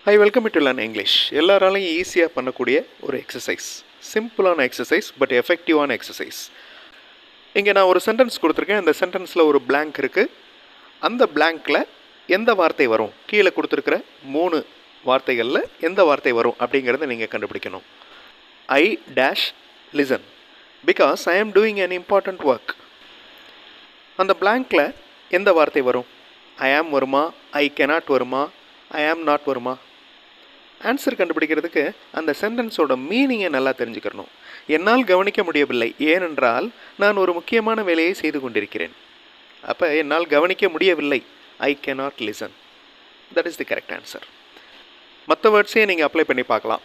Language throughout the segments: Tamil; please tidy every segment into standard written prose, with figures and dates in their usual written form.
I welcome to learn English. எல்லாராலையும் ஈஸியாக பண்ணக்கூடிய ஒரு எக்ஸசைஸ், சிம்பிளான எக்ஸசைஸ் பட் எஃபெக்டிவான எக்ஸசைஸ். இங்கே நான் ஒரு சென்டென்ஸ் கொடுத்துருக்கேன். அந்த சென்டென்ஸில் ஒரு பிளாங்க் இருக்குது. அந்த பிளாங்க்கில் எந்த வார்த்தை வரும், கீழே கொடுத்துருக்கிற 3 வார்த்தைகளில் எந்த வார்த்தை வரும் அப்படிங்கிறத நீங்கள் கண்டுபிடிக்கணும். I dash listen because I ஆம் டூயிங் அன் இம்பார்ட்டண்ட் ஒர்க். அந்த பிளாங்க்கில் எந்த வார்த்தை வரும்? ஐ ஆம் வருமா, ஐ கெனாட் வருமா, ஐ ஆம் நாட் வருமா? ஆன்சர் கண்டுபிடிக்கிறதுக்கு அந்த சென்டென்ஸோட மீனிங்கை நல்லா தெரிஞ்சுக்கணும். என்னால் கவனிக்க முடியவில்லை, ஏனென்றால் நான் ஒரு முக்கியமான வேலையை செய்து கொண்டிருக்கிறேன். அப்போ என்னால் கவனிக்க முடியவில்லை, I cannot listen. That is the correct answer. மற்ற வேர்ட்ஸையே நீங்கள் அப்ளை பண்ணி பார்க்கலாம்.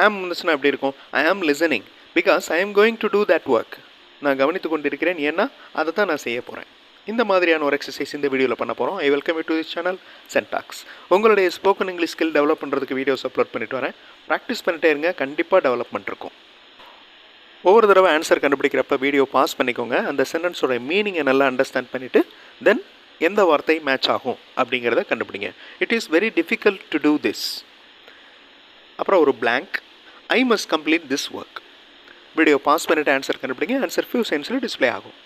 ஆம் இருந்துச்சுன்னா எப்படி இருக்கும்? ஐ ஆம் listening because I am going to do that work. நான் கவனித்து கொண்டிருக்கிறேன், ஏன்னா அதை தான் நான் செய்ய போகிறேன். இந்த மாதிரியான ஒரு எக்ஸசைஸ் இந்த வீடியோவில் பண்ண போகிறோம். I welcome you to this channel சென்டாக்ஸ். உங்களுடைய ஸ்போக்கன் இங்கிலீஷ் ஸ்கில் டெவலப் பண்ணுறதுக்கு வீடியோஸ் அப்லோட் பண்ணிட்டு வரேன். ப்ராக்டிஸ் பண்ணிட்டே இருங்க, கண்டிப்பாக டெவலப்மெண்ட் இருக்கும். ஒவ்வொரு தடவை ஆன்சர் கண்டுபிடிக்கிறப்ப வீடியோ பாஸ் பண்ணிக்கோங்க. அந்த சென்டென்ஸோட மீனிங்கை நல்லா அண்டர்ஸ்டாண்ட் பண்ணிவிட்டு தென் எந்த வார்த்தை மேட்ச் ஆகும் அப்படிங்கிறத கண்டுபிடிங்க. It is very difficult to do this. அப்புறம் ஒரு blank, I must complete this work. Video pause பண்ணிவிட்டு ஆன்சர் கண்டுபிடிங்க. ஆன்சர் ஃபியூ செகண்ட்ஸில் டிஸ்பிளே ஆகும்.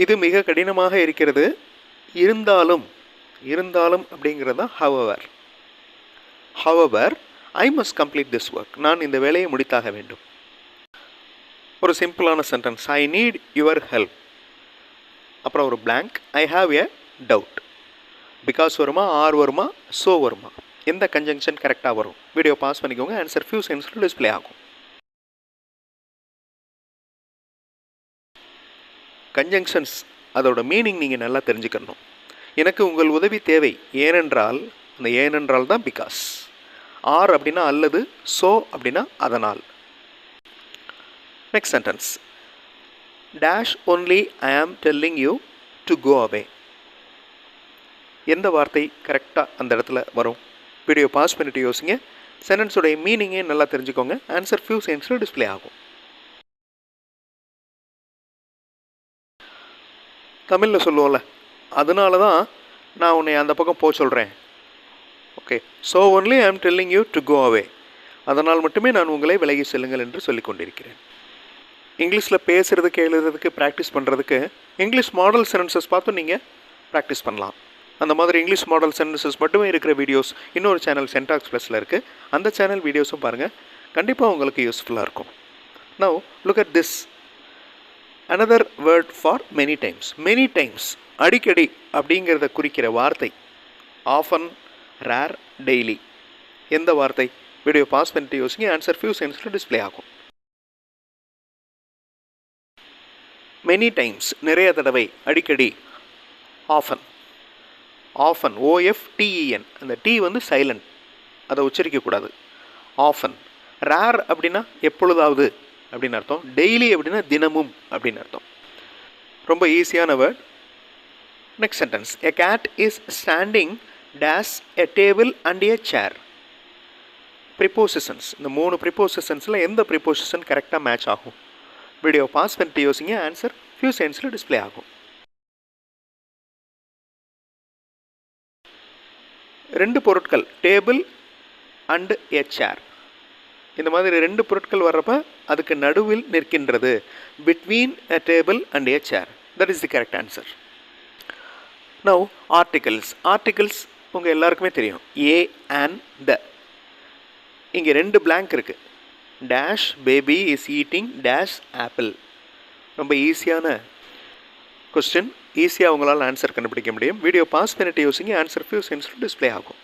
இது மிக கடினமாக இருக்கிறது, இருந்தாலும் அப்படிங்கிறது தான் however I must complete this work. நான் இந்த வேலையை முடித்தாக வேண்டும். ஒரு சிம்பிளான sentence, I need your help. அப்புறம் ஒரு blank, I have a doubt. Because வருமா, ஆர் வருமா, ஸோ வருமா? எந்த கன்ஜங்ஷன் கரெக்டாக வரும்? வீடியோ பாஸ் பண்ணிக்கோங்க. ஆன்சர் ஃபியூ செகண்ட்ஸில் டிஸ்பிளே ஆகும். கன்ஜங்ஷன்ஸ் அதோட மீனிங் நீங்கள் நல்லா தெரிஞ்சுக்கணும். எனக்கு உங்கள் உதவி தேவை, ஏனென்றால், அந்த ஏனென்றால் தான் பிகாஸ். ஆர் அப்படின்னா அல்லது, ஸோ அப்படின்னா அதனால். Next sentence, dash only I am telling you to go away. எந்த வார்த்தை கரெக்டாக அந்த இடத்துல வரும்? வீடியோ பாஸ் பண்ணிட்டு யோசிங்க. சென்டென்ஸோடைய மீனிங்கே நல்லா தெரிஞ்சுக்கோங்க. ஆன்சர் ஃபியூ செகண்ட்ஸில் டிஸ்பிளே ஆகும். தமிழில் சொல்லுவோம்ல, அதனால தான் நான் உன்னை அந்த பக்கம் போக சொல்கிறேன். Okay, so only I am telling you to go away. அதனால் மட்டுமே நான் உங்களை விலகி செல்லுங்கள் என்று சொல்லி கொண்டிருக்கிறேன். இங்கிலீஷில் பேசுகிறதுக்கு, எழுதுறதுக்கு, ப்ராக்டிஸ் பண்ணுறதுக்கு இங்கிலீஷ் மாடல் சென்டென்சஸ் பார்த்து நீங்கள் ப்ராக்டிஸ் பண்ணலாம். அந்த மாதிரி இங்கிலீஷ் மாடல் சென்டென்சஸ் மட்டுமே இருக்கிற வீடியோஸ் இன்னொரு சேனல் சென்டாக்ஸ் ப்ளஸில் இருக்குது. அந்த சேனல் வீடியோஸும் பாருங்கள், கண்டிப்பாக உங்களுக்கு யூஸ்ஃபுல்லாக இருக்கும். Now look at this. another word for many times. many times அடிக்கடி அப்படிங்கிறத குறிக்கிற வார்த்தை often, rare, daily. எந்த வார்த்தை? வீடியோ பாஸ் பண்ணிட்டு யோசிங்க. ஆன்சர் ஃபியூ செகண்ட்ஸில் டிஸ்பிளே ஆகும். many times நிறைய தடவை, அடிக்கடி. often OFTEN. அந்த டி வந்து சைலண்ட், அதை உச்சரிக்கக்கூடாது. often. rare அப்படின்னா எப்பொழுதாவது அப்படின்னு அர்த்தம். டெய்லி அப்படின்னா தினமும் அப்படின்னு அர்த்தம். ரொம்ப ஈஸியான word. Next sentence, a cat is standing dash a table and a chair. Prepositions, இந்த 3 ப்ரிப்போசிஷன்ஸில் எந்த ப்ரிப்போசிஷன் கரெக்டாக மேட்ச் ஆகும்? வீடியோ பாஸ் பண்ணிட்டு யோசிங்க. ஆன்சர் ஃபியூ செகண்ட்ஸில் டிஸ்பிளே ஆகும். 2 பொருட்கள், டேபிள் அண்ட் எ சேர். இந்த மாதிரி 2 பொருட்கள் வர்றப்ப அதுக்கு நடுவில் நிற்கின்றது. Between a table and a chair. That is the correct answer. Now articles உங்கள் எல்லாருக்குமே தெரியும். A and the. இங்கே 2 பிளாங்க் இருக்குது. Dash baby is eating dash apple. ரொம்ப ஈஸியான கொஸ்டின். ஈஸியாக உங்களால் ஆன்சர் கண்டுபிடிக்க முடியும். வீடியோ பாஸ் பண்ணிட்டு யோசிங்க. ஆன்சர் ஃபியூ செகண்ட்ஸில் டிஸ்பிளே ஆகும்.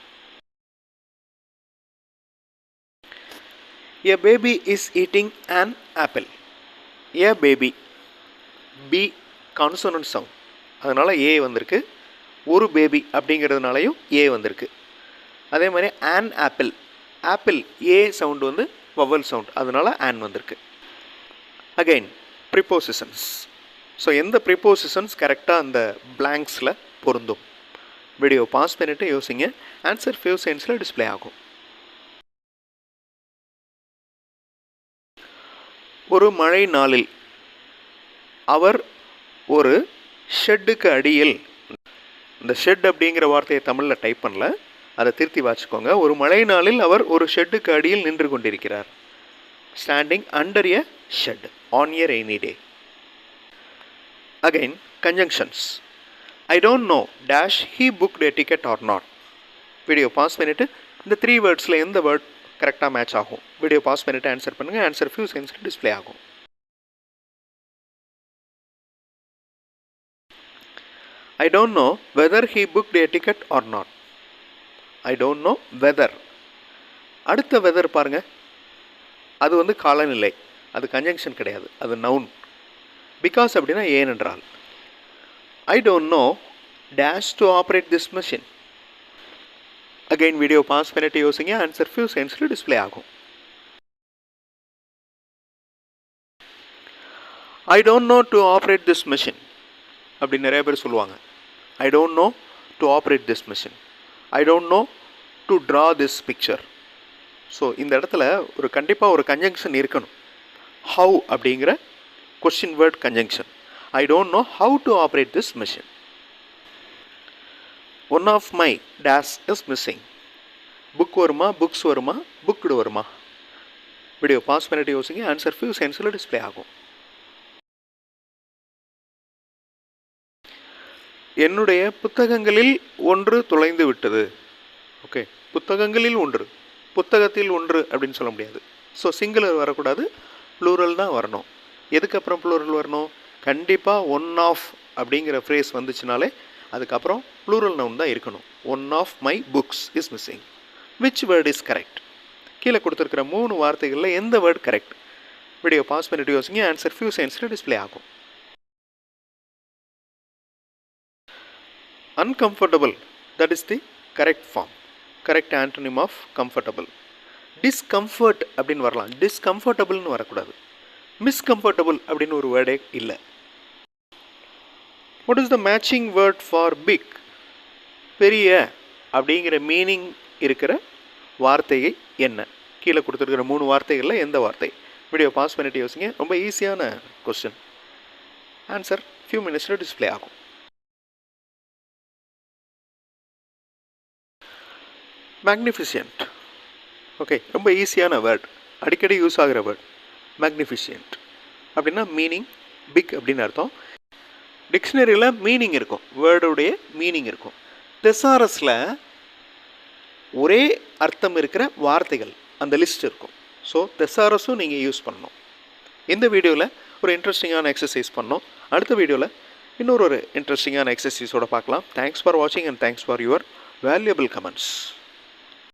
A baby is eating an apple. A baby, B consonant sound, அதனால் ஏ வந்திருக்கு. ஒரு பேபி அப்படிங்கிறதுனாலையும் ஏ வந்திருக்கு. அதே மாதிரி an ஆப்பிள் ஏ சவுண்டு வந்து வவல் சவுண்ட், அதனால் ஆன் வந்திருக்கு. Again prepositions. ஸோ எந்த ப்ரிப்போசிஷன்ஸ் கரெக்டாக அந்த பிளாங்க்ஸில் பொருந்தும்? வீடியோ பாஸ் பண்ணிவிட்டு யோசிங்க. ஆன்சர் ஃபியூ செகண்ட்ஸில் டிஸ்பிளே ஆகும். ஒரு மழை நாளில் அவர் ஒரு ஷெட்டுக்கு அடியில் இந்த ஷெட் அப்படிங்கிற வார்த்தையை தமிழில் டைப் பண்ணல, அதை திருத்தி வாசிக்கோங்க. ஒரு மழை நாளில் அவர் ஒரு ஷெட்டுக்கு அடியில் நின்று கொண்டிருக்கிறார். Standing under a shed on a rainy day. Again conjunctions. I don't know dash he booked a ticket or not. Video pause பண்ணிவிட்டு இந்த 3 வேர்ட்ஸில் எந்த வேர்ட் கரெக்டாக மேட்ச் ஆகும்? வீடியோ பாஸ் பண்ணிவிட்டு ஆன்சர் பண்ணுங்கள். ஆன்சர் ஃபியூ செகண்ட்ஸில் டிஸ்பிளே ஆகும். I don't know whether he booked a ticket or not. I don't know whether. அடுத்த வெதர் பாருங்க, அது வந்து காலநிலை, அது கன்ஜங்ஷன் கிடையாது, அது நவுன். பிகாஸ் அப்படின்னா ஏனென்றால். I don't know dash to operate this machine. Again video pass பண்ணிட்டு யோசிங்க. ஆன்சர் ஃபியூ செகண்ட்ஸில் டிஸ்பிளே ஆகும். I don't know to operate this machine அப்படி நிறைய பேர் சொல்லுவாங்க. I don't know to operate this machine. I don't know to draw this picture. So இந்த இடத்துல ஒரு கண்டிப்பாக ஒரு கன்ஜங்ஷன் இருக்கணும். How அப்படிங்கிற question word conjunction. I don't know how to operate this machine. One of my dash is missing. Book வருமா, புக்ஸ் வருமா, புக்டு வருமா? வீடியோ பாஸ் பண்ணிட்டு யோசிங்க. ஆன்சர் ஃபியூ செகண்ட்ஸில் டிஸ்பிளே ஆகும். என்னுடைய புத்தகங்களில் ஒன்று தொலைந்து விட்டது. ஓகே, புத்தகங்களில் ஒன்று, புத்தகத்தில் ஒன்று அப்படின்னு சொல்ல முடியாது. ஸோ சிங்குலர் வரக்கூடாது, ப்ளூரல் தான் வரணும். எதுக்கப்புறம் ப்ளூரல் வரணும்? கண்டிப்பாக ஒன் ஆஃப் அப்படிங்கிற ஃப்ரேஸ் வந்துச்சுனாலே அதுக்கப்புறம் ப்ளூரல் நவுன் தான் இருக்கணும். One of my books is missing. Which word is correct? கீழே கொடுத்துருக்கிற 3 வார்த்தைகளில் எந்த வேர்ட் கரெக்ட்? வீடியோ பாஸ் பண்ணிட்டு யோசிங்க. ஆன்சர் ஃபியூ செகண்ட்ஸில் டிஸ்பிளே ஆகும். Uncomfortable, that is the correct form, correct antonym of comfortable. Discomfort அப்படின்னு வரலாம், discomfortableன்னு வரக்கூடாது. Miscomfortable அப்படின்னு ஒரு வேர்டே இல்லை. What is the matching word for big? பெரிய அப்படிங்கிற மீனிங் இருக்கிற வார்த்தையை என்ன? கீழே கொடுத்துருக்கிற 3 வார்த்தைகளில் எந்த வார்த்தை? வீடியோ பாஸ் பண்ணிட்டு யோசிங்க. ரொம்ப ஈஸியான கொஸ்டின். ஆன்சர் ஃபியூ மினிட்ஸில் டிஸ்பிளே ஆகும். மேக்னிஃபிஷியன்ட். ஓகே, ரொம்ப ஈஸியான வேர்ட், அடிக்கடி யூஸ் ஆகிற வேர்ட். மேக்னிஃபிஷியன்ட் அப்படின்னா மீனிங் பிக் அப்படின்னு அர்த்தம். டிக்ஷனரியில் மீனிங் இருக்கும், வேர்டுடைய மீனிங் இருக்கும். தெசாரஸில் ஒரே அர்த்தம் இருக்கிற வார்த்தைகள் அந்த லிஸ்ட் இருக்கும். ஸோ தெசாரஸும் நீங்கள் யூஸ் பண்ணணும். இந்த வீடியோவில் ஒரு இன்ட்ரெஸ்டிங்கான எக்ஸசைஸ் பண்ணோம். அடுத்த வீடியோவில் இன்னொரு இன்ட்ரெஸ்டிங்கான எக்ஸசைஸோடு பார்க்கலாம். தேங்க்ஸ் ஃபார் வாட்சிங் and thanks for your valuable comments.